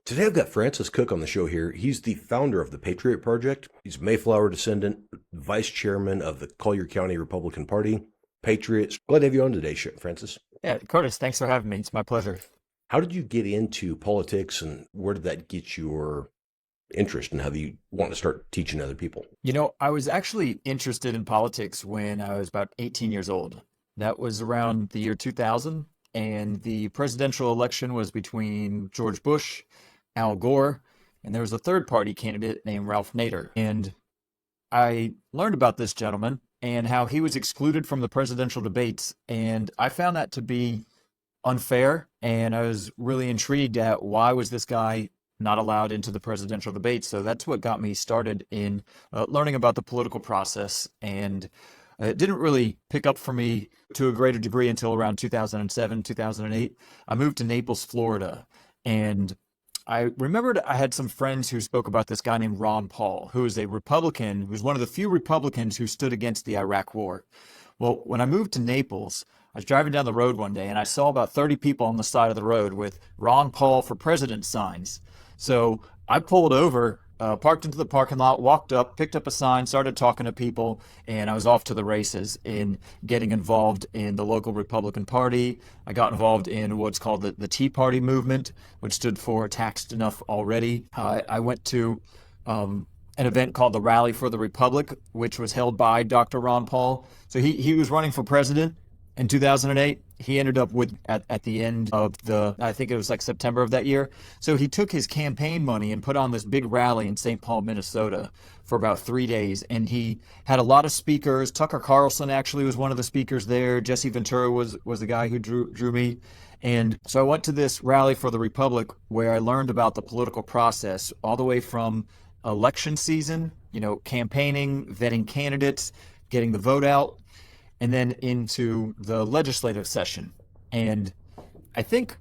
Today I've got Francis Cook on the show here. He's the founder of the Patriot Project. He's a Mayflower descendant, vice chairman of the Colure County Republican Party, Patriots. Glad to have you on today, Francis. Yeah, Curtis, thanks for having me. It's my pleasure. How did you get into politics and where did that get your interest and how do you want to start teaching other people? I was actually interested in politics when I was about 18 years old. That was around the year 2000, and the presidential election was between George Bush, Al Gore, and there was a third party candidate named Ralph Nader. And I learned about this gentleman and how he was excluded from the presidential debates, and I found that to be unfair, and I was really intrigued at why was this guy not allowed into the presidential debates. So that's what got me started in learning about the political process, and it didn't really pick up for me to a greater degree until around 2007, 2008. I moved to Naples, Florida, and I remembered I had some friends who spoke about this guy named Ron Paul, who is a Republican, who was one of the few Republicans who stood against the Iraq War. Well, when I moved to Naples, I was driving down the road one day and I saw about 30 people on the side of the road with Ron Paul for President signs. So I pulled over, parked into the parking lot, walked up, picked up a sign, started talking to people, and I was off to the races in getting involved in the local Republican Party. I got involved in what's called the Tea Party movement, which stood for Taxed Enough Already. I went to an event called the Rally for the Republic, which was held by Dr. Ron Paul. So he was running for president in 2008. He ended up at the end of I think it was like September of that year. So he took his campaign money and put on this big rally in St. Paul, Minnesota for about 3 days. And he had a lot of speakers. Tucker Carlson actually was one of the speakers there. Jesse Ventura was the guy who drew me. And so I went to this Rally for the Republic where I learned about the political process all the way from election season, campaigning, vetting candidates, getting the vote out, and then into the legislative session. And I think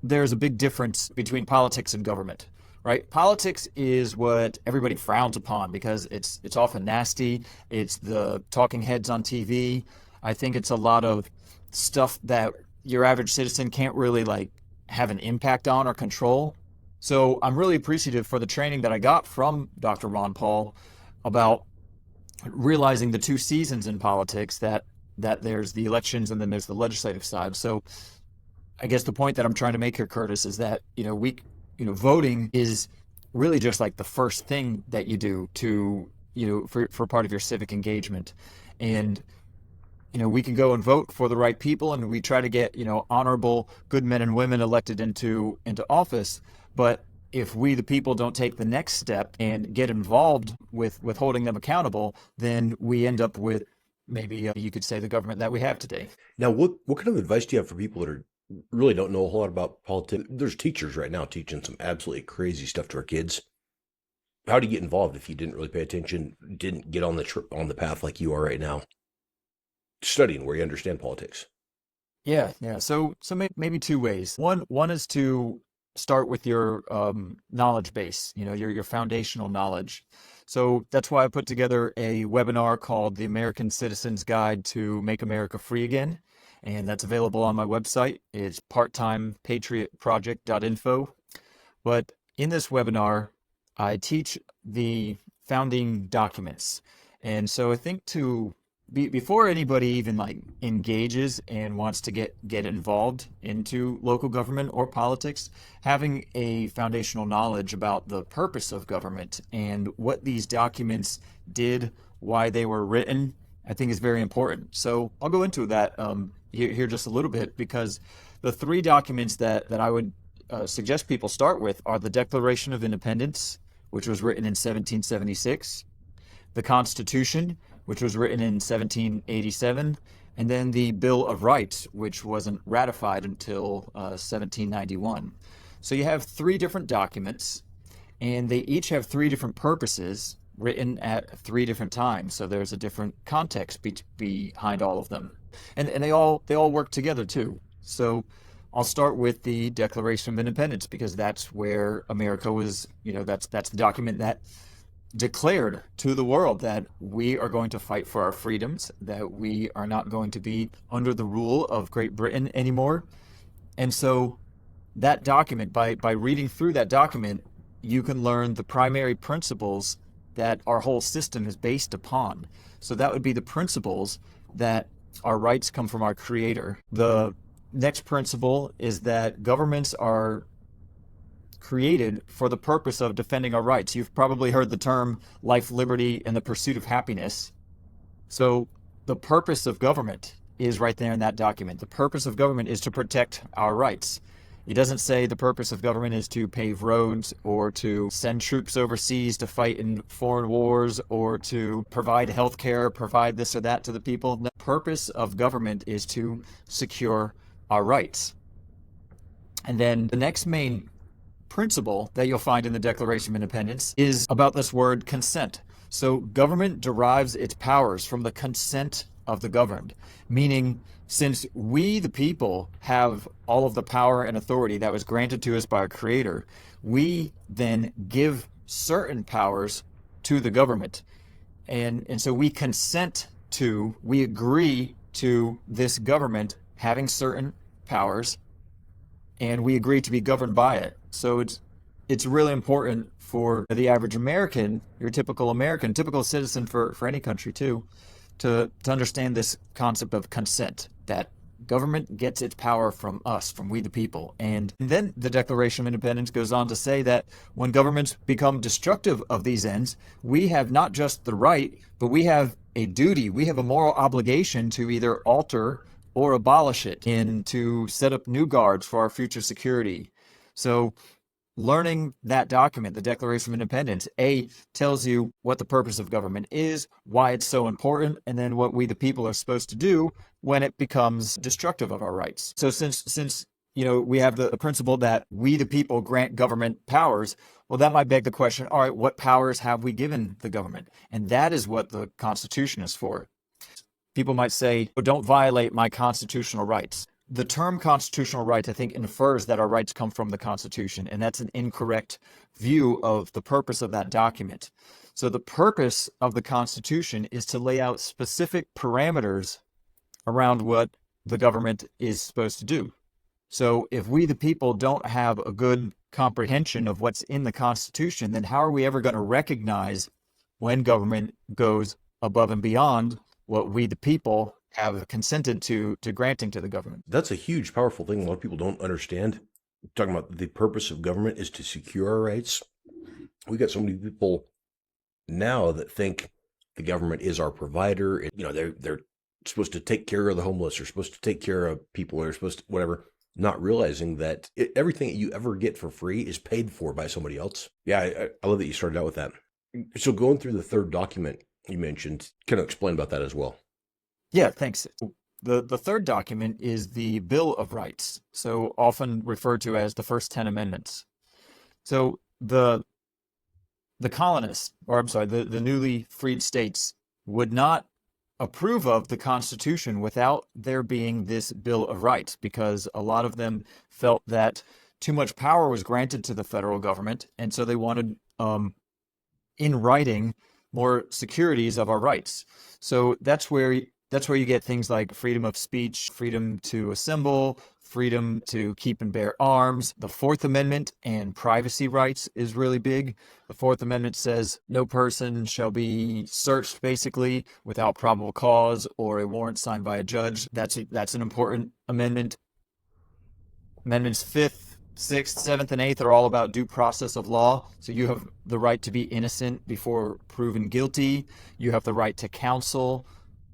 there's a big difference between politics and government, right? Politics is what everybody frowns upon because it's often nasty. It's the talking heads on TV. I think it's a lot of stuff that your average citizen can't really have an impact on or control. So I'm really appreciative for the training that I got from Dr. Ron Paul about realizing the two seasons in politics, that there's the elections and then there's the legislative side. So I guess the point that I'm trying to make here, Curtis, is that voting is really just like the first thing that you do to for part of your civic engagement. And we can go and vote for the right people, and we try to get honorable, good men and women elected into office. But if we, the people, don't take the next step and get involved with holding them accountable, then we end up with maybe you could say the government that we have today. Now, what kind of advice do you have for people that really don't know a whole lot about politics? There's teachers right now teaching some absolutely crazy stuff to our kids. How do you get involved if you didn't really pay attention, didn't get on the path like you are right now, studying where you understand politics? Yeah. So maybe two ways. One is to start with your knowledge base, your foundational knowledge. So that's why I put together a webinar called The American Citizen's Guide to Make America Free Again. And that's available on my website. It's parttimepatriotproject.info. But in this webinar, I teach the founding documents. And so I think before anybody even engages and wants to get involved into local government or politics, having a foundational knowledge about the purpose of government and what these documents did, why they were written, I think is very important. So I'll go into that here just a little bit, because the three documents that I would suggest people start with are the Declaration of Independence, which was written in 1776, the Constitution, which was written in 1787, and then the Bill of Rights, which wasn't ratified until 1791. So you have three different documents, and they each have three different purposes written at three different times. So there's a different context behind all of them, and they all work together too. So I'll start with the Declaration of Independence because that's where America was. That's the document that declared to the world that we are going to fight for our freedoms, that we are not going to be under the rule of Great Britain anymore. And so that document, by reading through that document, you can learn the primary principles that our whole system is based upon. So that would be the principles that our rights come from our Creator. The next principle is that governments are created for the purpose of defending our rights. You've probably heard the term life, liberty, and the pursuit of happiness. So the purpose of government is right there in that document. The purpose of government is to protect our rights. It doesn't say the purpose of government is to pave roads or to send troops overseas to fight in foreign wars or to provide health care, provide this or that to the people. The purpose of government is to secure our rights. And then the next main principle that you'll find in the Declaration of Independence is about this word consent. So government derives its powers from the consent of the governed, meaning since we, the people, have all of the power and authority that was granted to us by our Creator, we then give certain powers to the government. And so we consent to, we agree to this government having certain powers, and we agree to be governed by it. So it's really important for the average American, your typical American, typical citizen for any country too, to understand this concept of consent, that government gets its power from us, from we the people. And then the Declaration of Independence goes on to say that when governments become destructive of these ends, we have not just the right, but we have a duty, we have a moral obligation to either alter or abolish it and to set up new guards for our future security. So learning that document, the Declaration of Independence, tells you what the purpose of government is, why it's so important, and then what we the people are supposed to do when it becomes destructive of our rights. So since we have the principle that we the people grant government powers, well, that might beg the question, all right, what powers have we given the government? And that is what the Constitution is for. People might say, oh, don't violate my constitutional rights. The term constitutional rights, I think, infers that our rights come from the Constitution, and that's an incorrect view of the purpose of that document. So the purpose of the Constitution is to lay out specific parameters around what the government is supposed to do. So if we, the people, don't have a good comprehension of what's in the Constitution, then how are we ever going to recognize when government goes above and beyond what we, the people, have consented to granting to the government? That's a huge, powerful thing a lot of people don't understand. Talking about the purpose of government is to secure our rights. We got so many people now that think the government is our provider. And, they're supposed to take care of the homeless. They're supposed to take care of people. They're supposed to whatever. Not realizing that everything that you ever get for free is paid for by somebody else. Yeah, I love that you started out with that. So going through the third document you mentioned, can you explain about that as well? Yeah, thanks. The third document is the Bill of Rights, so often referred to as the first 10 amendments. So the colonists, or I'm sorry, the newly freed states would not approve of the Constitution without there being this Bill of Rights, because a lot of them felt that too much power was granted to the federal government, and so they wanted, in writing, more securities of our rights. So that's where you get things like freedom of speech, freedom to assemble, freedom to keep and bear arms. The Fourth Amendment and privacy rights is really big. The Fourth Amendment says no person shall be searched basically without probable cause or a warrant signed by a judge. That's an important amendment. Amendments 5th, 6th, 7th, and 8th are all about due process of law. So you have the right to be innocent before proven guilty. You have the right to counsel.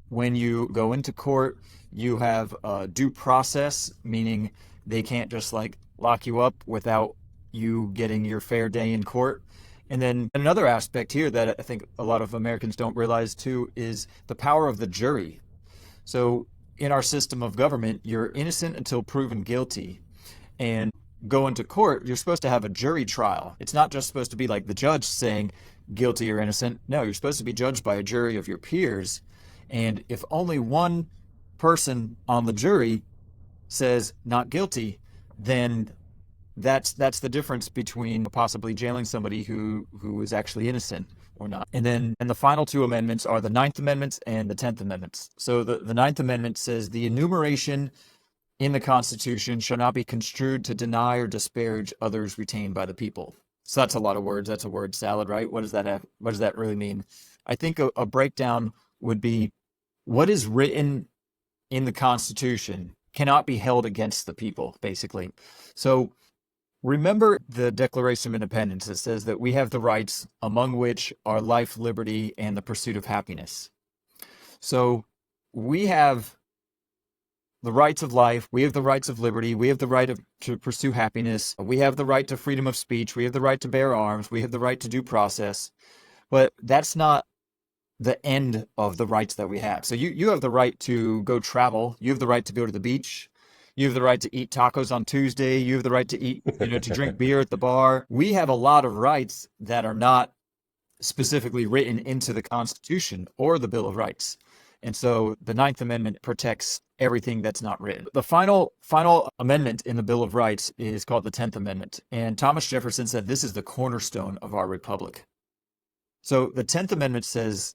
When you go into court, you have due process, meaning they can't just lock you up without you getting your fair day in court. And then another aspect here that I think a lot of Americans don't realize too is the power of the jury. So in our system of government, you're innocent until proven guilty. And go into court, you're supposed to have a jury trial. It's not just supposed to be like the judge saying guilty or innocent. No, you're supposed to be judged by a jury of your peers. And if only one person on the jury says not guilty, then that's the difference between possibly jailing somebody who is actually innocent or not. And the final two amendments are the Ninth Amendment and the 10th Amendments. So the Ninth Amendment says the enumeration in the Constitution shall not be construed to deny or disparage others retained by the people. So that's a lot of words. That's a word salad, right? What does that have? What does that really mean? I think a breakdown would be what is written in the Constitution cannot be held against the people, basically. So remember the Declaration of Independence. It says that we have the rights, among which are life, liberty, and the pursuit of happiness. So we have the rights of life, we have the rights of liberty, we have the right to pursue happiness, we have the right to freedom of speech, we have the right to bear arms, we have the right to due process. But that's not the end of the rights that we have. So you have the right to go travel, you have the right to go to the beach, you have the right to eat tacos on Tuesday, you have the right to eat, to drink beer at the bar. We have a lot of rights that are not specifically written into the Constitution or the Bill of Rights. And so the Ninth Amendment protects everything that's not written. The final amendment in the Bill of Rights is called the 10th Amendment. And Thomas Jefferson said this is the cornerstone of our republic. So the 10th Amendment says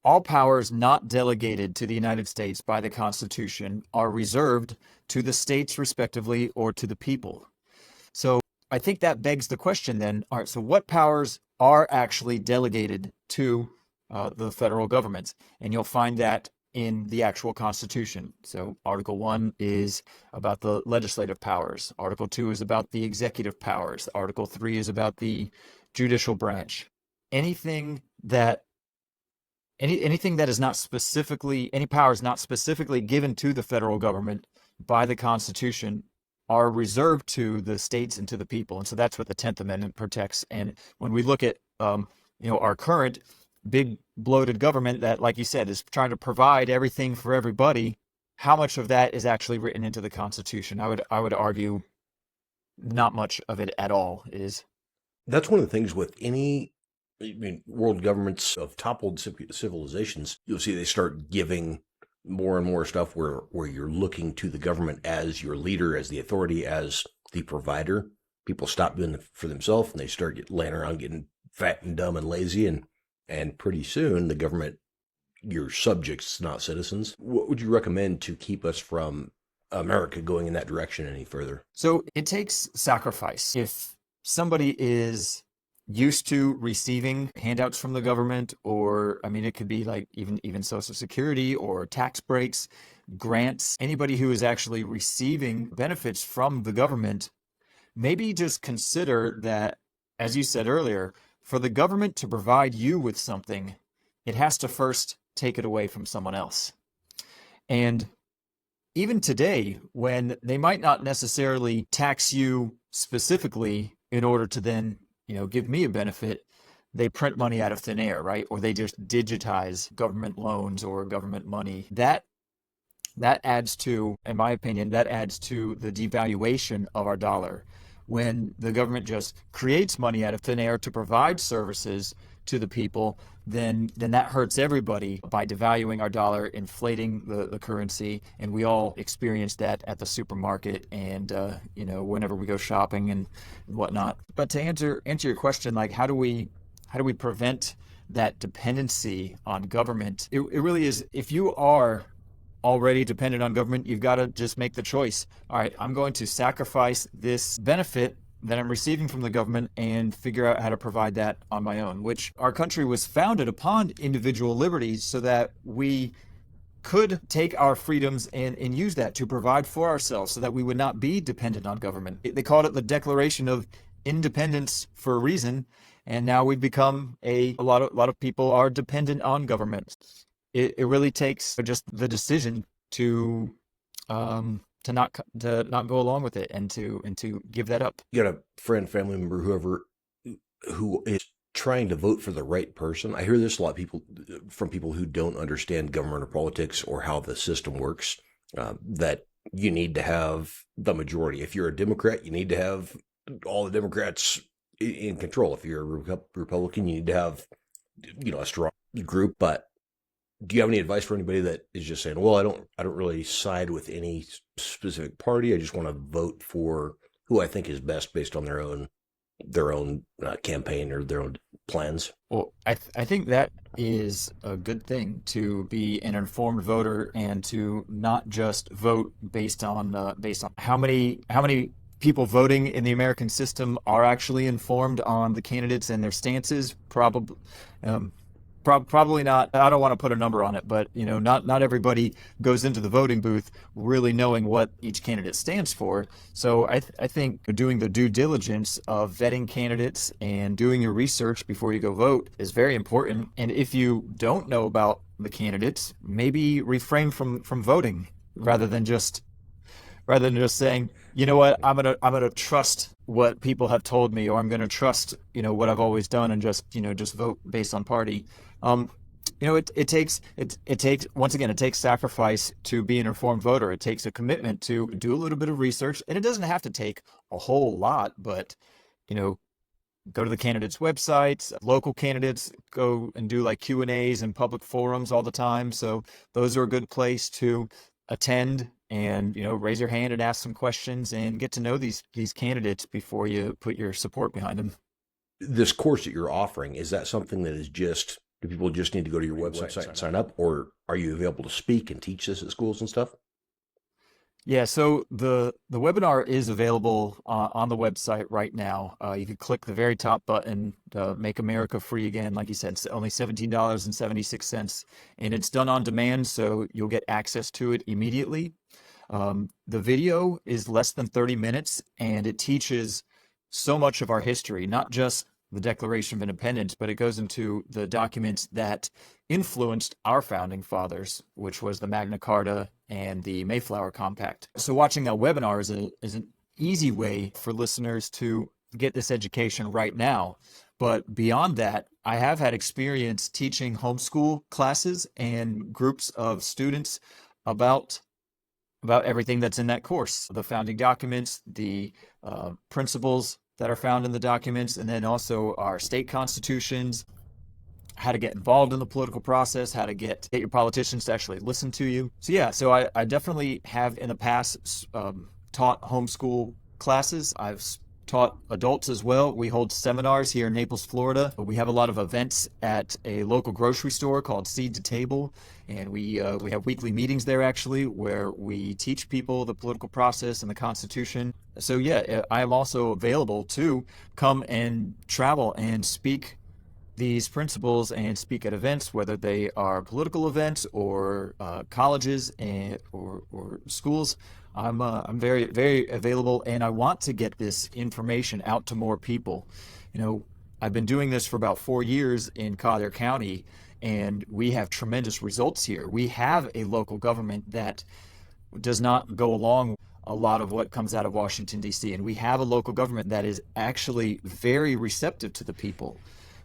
all powers not delegated to the United States by the Constitution are reserved to the states respectively or to the people. So I think that begs the question then, all right, so what powers are actually delegated to the federal government? And you'll find that in the actual Constitution. So Article 1 is about the legislative powers. Article 2 is about the executive powers. Article 3 is about the judicial branch. Anything that is not specifically, any powers not specifically given to the federal government by the Constitution are reserved to the states and to the people. And so that's what the 10th Amendment protects. And when we look at, our current big bloated government that, like you said, is trying to provide everything for everybody, how much of that is actually written into the Constitution? I would argue not much of it at all is. That's one of the things with world governments of toppled civilizations. You'll see they start giving more and more stuff where you're looking to the government as your leader, as the authority, as the provider. People stop doing it for themselves and they start laying around getting fat and dumb and lazy, and pretty soon the government, your subjects, not citizens. What would you recommend to keep us from America going in that direction any further? So it takes sacrifice. If somebody is used to receiving handouts from the government, or it could be like even Social Security or tax breaks, grants, anybody who is actually receiving benefits from the government, maybe just consider that, as you said earlier, for the government to provide you with something, it has to first take it away from someone else. And even today, when they might not necessarily tax you specifically in order to then give me a benefit, they print money out of thin air, right? Or they just digitize government loans or government money. That adds to, in my opinion, that adds to the devaluation of our dollar. When the government just creates money out of thin air to provide services to the people, then that hurts everybody by devaluing our dollar, inflating the currency. And we all experience that at the supermarket and, whenever we go shopping and whatnot. But to answer your question, like how do we prevent that dependency on government? It really is, if you are already dependent on government, you've got to just make the choice. All right, I'm going to sacrifice this benefit that I'm receiving from the government and figure out how to provide that on my own, which our country was founded upon individual liberties so that we could take our freedoms and use that to provide for ourselves so that we would not be dependent on government. They called it the Declaration of Independence for a reason, and now we've become a lot of people are dependent on government. It really takes just the decision to not go along with it and to give that up. You got a friend, family member, whoever, who is trying to vote for the right person. I hear this a lot from people who don't understand government or politics or how the system works, that you need to have the majority. If you're a Democrat, you need to have all the Democrats in control. If you're a Republican, you need to have a strong group. But do you have any advice for anybody that is just saying, well, I don't really side with any specific party. I just want to vote for who I think is best based on their own their own campaign or their own plans. Well, I think that is a good thing to be an informed voter and to not just vote based on how many people voting in the American system are actually informed on the candidates and their stances. Um, Probably not. I don't want to put a number on it, but not everybody goes into the voting booth really knowing what each candidate stands for. So I think doing the due diligence of vetting candidates and doing your research before you go vote is very important. And if you don't know about the candidates, maybe refrain from voting rather than just saying, you know what, I'm gonna trust what people have told me, or I'm gonna trust, what I've always done, and just vote based on party. Um, it takes once again, it takes sacrifice to be an informed voter. It takes a commitment to do a little bit of research, and it doesn't have to take a whole lot, but you know, go to the candidates' websites. Local candidates go and do like Q&As and public forums all the time. So those are a good place to attend and, raise your hand and ask some questions and get to know these candidates before you put your support behind them. This course that you're offering, is that something that is just, do people just need to go to your website and sign up, or are you available to speak and teach this at schools and stuff? Yeah, so the webinar is available on the website right now. You can click the very top button, Make America Free Again. Like you said, it's only $17.76, and it's done on demand, so you'll get access to it immediately. The video is less than 30 minutes, and it teaches so much of our history, not just the Declaration of Independence, but it goes into the documents that influenced our founding fathers, which was the Magna Carta and the Mayflower Compact. So watching that webinar is an easy way for listeners to get this education right now. But beyond that, I have had experience teaching homeschool classes and groups of students about everything that's in that course, the founding documents, the principles that are found in the documents, and then also our state constitutions, how to get involved in the political process, how to get your politicians to actually listen to you. So yeah, so I definitely have in the past taught homeschool classes. I've taught adults as well. We hold seminars here in Naples, Florida. We have a lot of events at a local grocery store called Seed to Table, and we have weekly meetings there actually, where we teach people the political process and the Constitution. So yeah, I am also available to come and travel and speak these principles and speak at events, whether they are political events or colleges or schools. I'm very, very available, and I want to get this information out to more people. I've been doing this for about 4 years in Colure County, and we have tremendous results here. We have a local government that does not go along a lot of what comes out of Washington, D.C., and we have a local government that is actually very receptive to the people.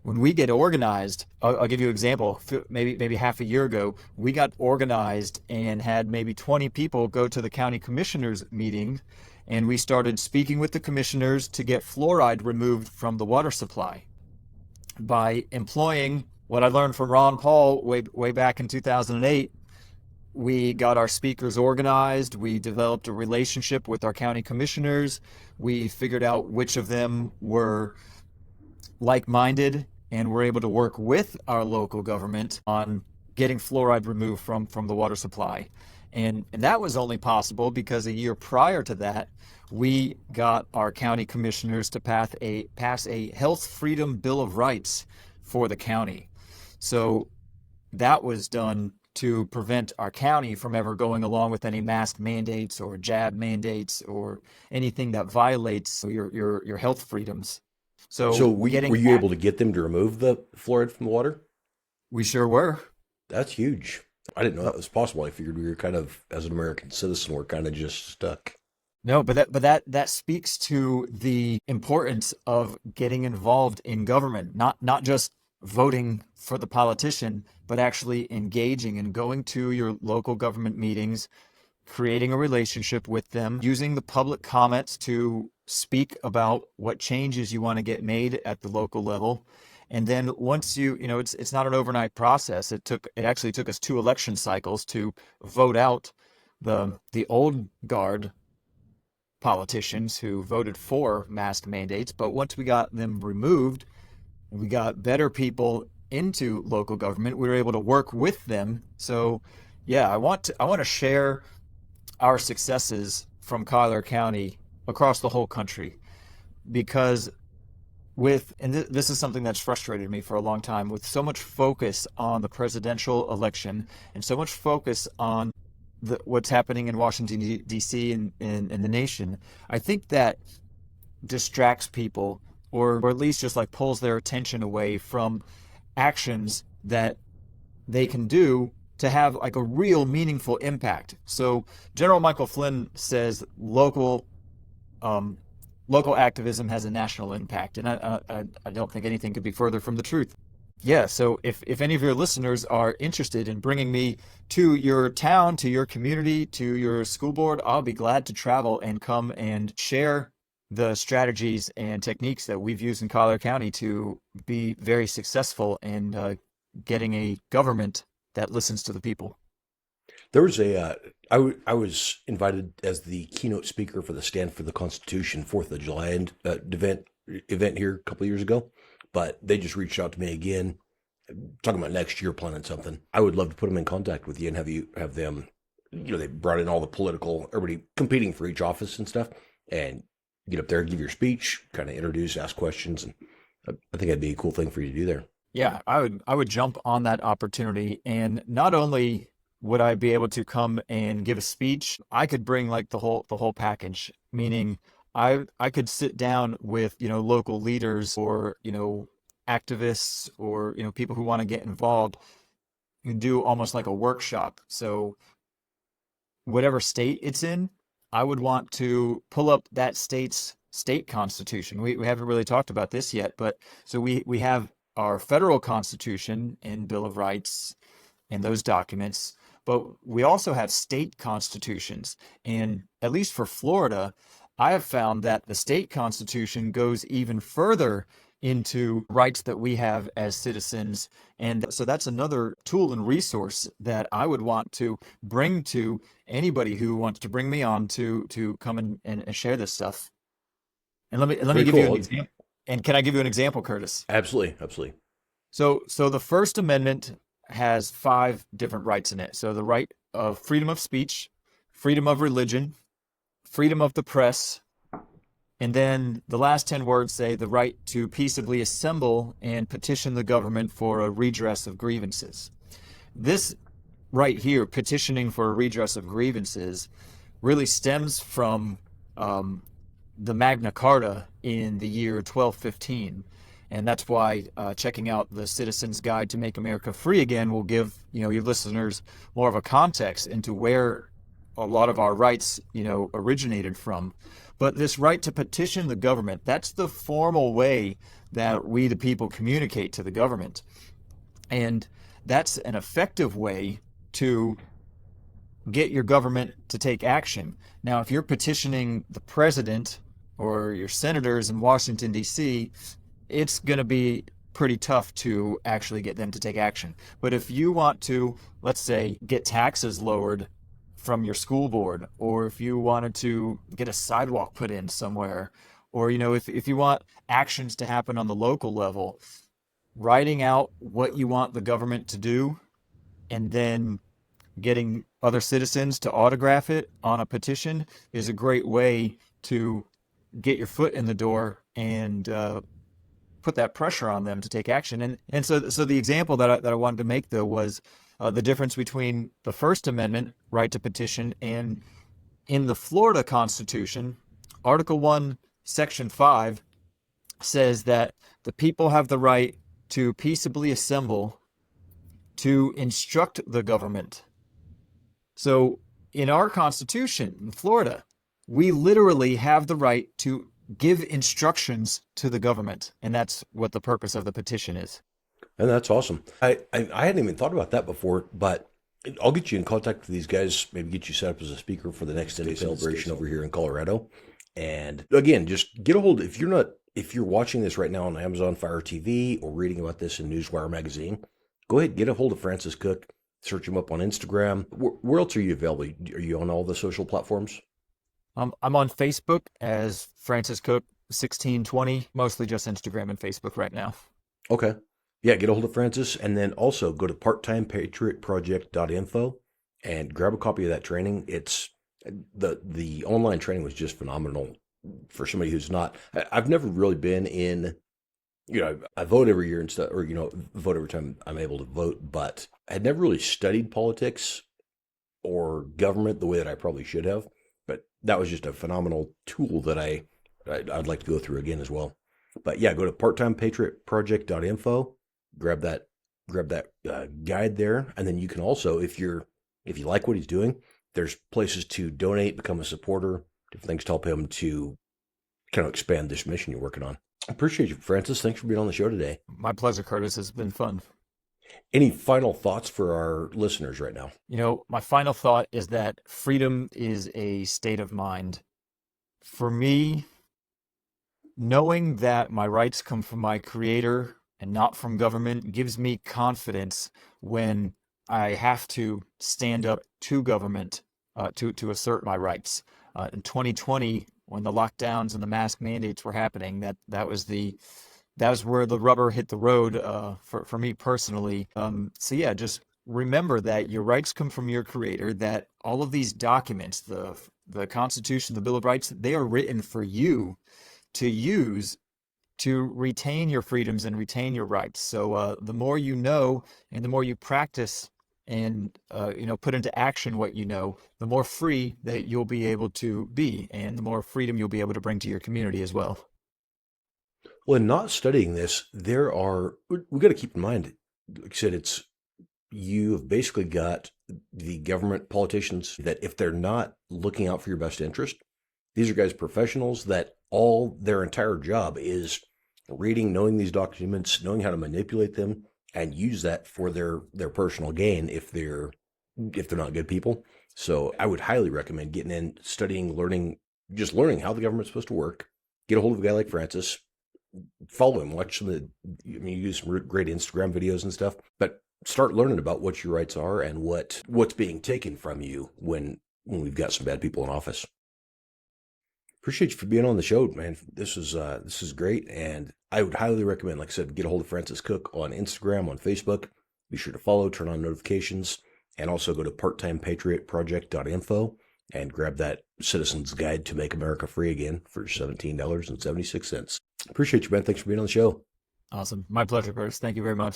When we get organized, I'll give you an example. Maybe half a year ago, we got organized and had maybe 20 people go to the county commissioners meeting, and we started speaking with the commissioners to get fluoride removed from the water supply by employing what I learned from Ron Paul way back in 2008. We got our speakers organized. We developed a relationship with our county commissioners. We figured out which of them were like-minded, and we're able to work with our local government on getting fluoride removed from the water supply. And that was only possible because a year prior to that, we got our county commissioners to pass a health freedom bill of rights for the county. So that was done to prevent our county from ever going along with any mask mandates or jab mandates or anything that violates your health freedoms. So were you able to get them to remove the fluoride from the water? We sure were. That's huge. I didn't know that was possible. I figured we were kind of, as an American citizen, we're kind of just stuck. No, but that speaks to the importance of getting involved in government, not just voting for the politician, but actually engaging and going to your local government meetings, creating a relationship with them, using the public comments to speak about what changes you want to get made at the local level. And then once it's not an overnight process. It actually took us 2 election cycles to vote out the old guard politicians who voted for mask mandates, but once we got them removed, we got better people into local government. We were able to work with them. So, yeah, I want to share our successes from Collier County across the whole country because this is something that's frustrated me for a long time, with so much focus on the presidential election and so much focus on what's happening in Washington, D.C. and the nation. I think that distracts people, or at least just like pulls their attention away from actions that they can do to have like a real meaningful impact. So General Michael Flynn says local activism has a national impact, and I don't think anything could be further from the truth. Yeah, so if any of your listeners are interested in bringing me to your town, to your community, to your school board, I'll be glad to travel and come and share the strategies and techniques that we've used in Collier County to be very successful in getting a government that listens to the people. There was I was invited as the keynote speaker for the Stand for the Constitution 4th of July event here a couple of years ago, but they just reached out to me again, talking about next year planning something. I would love to put them in contact with you and have them, they brought in all the everybody competing for each office and stuff, and get up there, give your speech, kind of introduce, ask questions, and I think that'd be a cool thing for you to do there. Yeah, I would jump on that opportunity, and not only would I be able to come and give a speech, I could bring like the whole package, meaning I could sit down with, local leaders or, activists or, people who want to get involved and do almost like a workshop. So whatever state it's in, I would want to pull up that state's state constitution. We haven't really talked about this yet, but so we have our federal constitution and Bill of Rights and those documents, but we also have state constitutions. And at least for Florida, I have found that the state constitution goes even further into rights that we have as citizens. And so that's another tool and resource that I would want to bring to anybody who wants to bring me on to come and share this stuff. And let me Very give you an cool. example. And can I give you an example, Curtis? Absolutely, absolutely. So the First Amendment has 5 different rights in it. So the right of freedom of speech, freedom of religion, freedom of the press, and then the last 10 words say the right to peaceably assemble and petition the government for a redress of grievances. This right here, petitioning for a redress of grievances, really stems from the Magna Carta in the year 1215. And that's why checking out the Citizen's Guide to Make America Free Again will give your listeners more of a context into where a lot of our rights originated from. But this right to petition the government, that's the formal way that we the people communicate to the government. And that's an effective way to get your government to take action. Now, if you're petitioning the president or your senators in Washington, D.C., it's going to be pretty tough to actually get them to take action. But if you want to, let's say, get taxes lowered from your school board, or if you wanted to get a sidewalk put in somewhere, or, if you want actions to happen on the local level, writing out what you want the government to do and then getting other citizens to autograph it on a petition is a great way to get your foot in the door and put that pressure on them to take action. And so the example that I wanted to make, though, was the difference between the First Amendment right to petition and in the Florida Constitution, Article 1, Section 5 says that the people have the right to peaceably assemble to instruct the government. So in our Constitution in Florida, we literally have the right to give instructions to the government, and that's what the purpose of the petition is. And that's awesome. I hadn't even thought about that before, but I'll get you in contact with these guys, maybe get you set up as a speaker for the next day celebration over here in Colorado. And again, just get a hold, if you're watching this right now on Amazon Fire TV or reading about this in Newswire magazine, go ahead, get a hold of Francis Cook, search him up on Instagram. Where else are you available? Are you on all the social platforms? I'm on Facebook as Francis Cook 1620, mostly just Instagram and Facebook right now. Okay. Yeah, get a hold of Francis and then also go to parttimepatriotproject.info and grab a copy of that training. It's the online training was just phenomenal for somebody who's not. I've never really been in, I vote every year and stuff, or, vote every time I'm able to vote, but I had never really studied politics or government the way that I probably should have. But that was just a phenomenal tool that I'd like to go through again as well. But yeah, go to parttimepatriotproject.info, grab that guide there, and then you can also, if you like what he's doing, there's places to donate, become a supporter, different things to help him to kind of expand this mission you're working on. I appreciate you, Francis. Thanks for being on the show today. My pleasure, Curtis. It's been fun. Any final thoughts for our listeners right now? My final thought is that freedom is a state of mind. For me, knowing that my rights come from my creator and not from government gives me confidence when I have to stand up to government to assert my rights. In 2020, when the lockdowns and the mask mandates were happening, that was where the rubber hit the road for me personally. So yeah, just remember that your rights come from your creator, that all of these documents, the Constitution, the Bill of Rights, they are written for you to use to retain your freedoms and retain your rights. So the more you know and the more you practice and put into action what you know, the more free that you'll be able to be, and the more freedom you'll be able to bring to your community as well. Well, in not studying this, we've got to keep in mind, like I said, you have basically got the government politicians that if they're not looking out for your best interest, these are guys, professionals that all their entire job is reading, knowing these documents, knowing how to manipulate them and use that for their personal gain if they're not good people. So I would highly recommend getting in, studying, learning how the government's supposed to work. Get a hold of a guy like Francis, follow him, watch you use some great Instagram videos and stuff, but start learning about what your rights are and what's being taken from you when we've got some bad people in office. Appreciate you for being on the show, man. This is great, and I would highly recommend, like I said, get a hold of Francis Cook on Instagram, on Facebook. Be sure to follow, turn on notifications, and also go to parttimepatriotproject.info and grab that Citizen's Guide to Make America Free Again for $17.76. Appreciate you, man. Thanks for being on the show. Awesome. My pleasure, Bruce. Thank you very much.